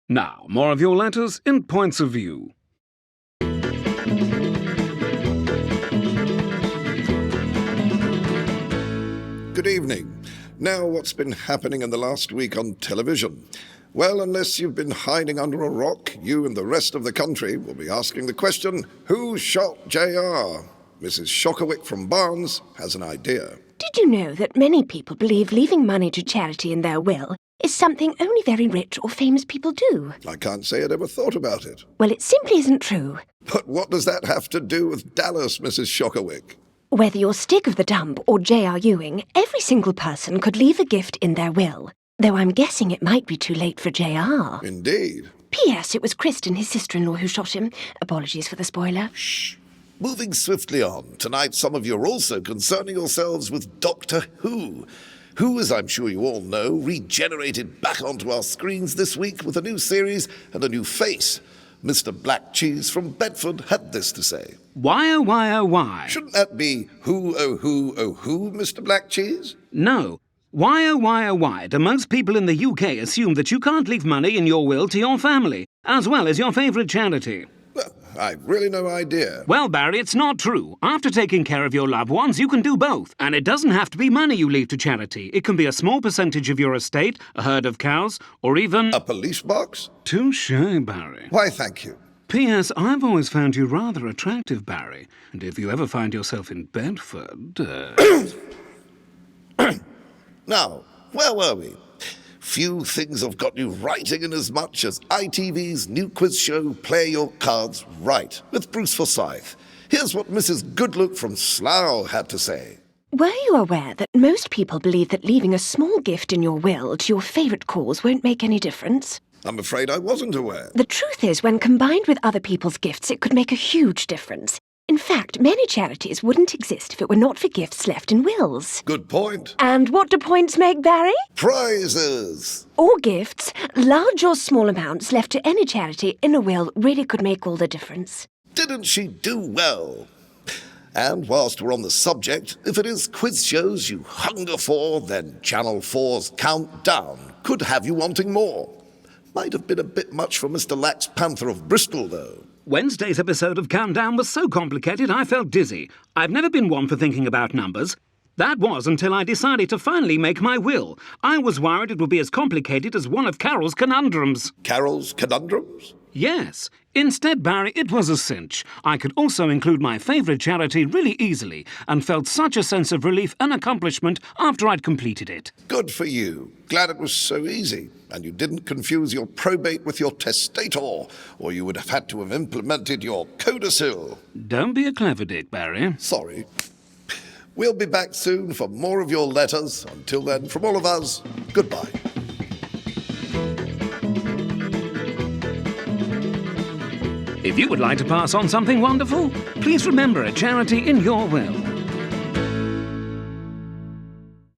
Now, more of your letters in Points of View. Good evening. Now, what's been happening in the last week on television? Well, unless you've been hiding under a rock, you and the rest of the country will be asking the question, who shot JR? Mrs. Shockerwick from Barnes has an idea. Did you know that many people believe leaving money to charity in their will is something only very rich or famous people do? I can't say I'd ever thought about it. Well, it simply isn't true. But what does that have to do with Dallas, Mrs. Shockerwick? Whether you're Stig of the Dump or J.R. Ewing, every single person could leave a gift in their will. Though I'm guessing it might be too late for J.R. Indeed. P.S. It was Kristen, his sister-in-law, who shot him. Apologies for the spoiler. Shh. Moving swiftly on, tonight some of you are also concerning yourselves with Doctor Who, as I'm sure you all know, regenerated back onto our screens this week with a new series and a new face. Mr. Black Cheese from Bedford had this to say. Why, oh, why, oh, why? Shouldn't that be who, oh, who, Mr. Black Cheese? No. Why, oh, why do most people in the UK assume that you can't leave money in your will to your family, as well as your favourite charity? Well, I've really no idea. Well, Barry, it's not true. After taking care of your loved ones, you can do both. And it doesn't have to be money you leave to charity. It can be a small percentage of your estate, a herd of cows, or even... A police box? Touché, Barry. Why, thank you. P.S. I've always found you rather attractive, Barry. And if you ever find yourself in Bedford... Now, where were we? Few things have got you writing in as much as ITV's new quiz show, Play Your Cards Right, with Bruce Forsyth. Here's what Mrs. Goodlook from Slough had to say. Were you aware that most people believe that leaving a small gift in your will to your favourite cause won't make any difference? I'm afraid I wasn't aware. The truth is, when combined with other people's gifts, it could make a huge difference. In fact, many charities wouldn't exist if it were not for gifts left in wills. Good point. And what do points make, Barry? Prizes! Or gifts, large or small amounts left to any charity in a will really could make all the difference. Didn't she do well? And whilst we're on the subject, if it is quiz shows you hunger for, then Channel 4's Countdown could have you wanting more. Might have been a bit much for Mr. Lax Panther of Bristol, though. Wednesday's episode of Countdown was so complicated I felt dizzy. I've never been one for thinking about numbers. That was until I decided to finally make my will. I was worried it would be as complicated as one of Carol's conundrums. Carol's conundrums? Yes. Instead, Barry, it was a cinch. I could also include my favourite charity really easily and felt such a sense of relief and accomplishment after I'd completed it. Good for you. Glad it was so easy. And you didn't confuse your probate with your testator, or you would have had to have implemented your codicil. Don't be a clever dick, Barry. Sorry. We'll be back soon for more of your letters. Until then, from all of us, goodbye. If you would like to pass on something wonderful, please remember a charity in your will.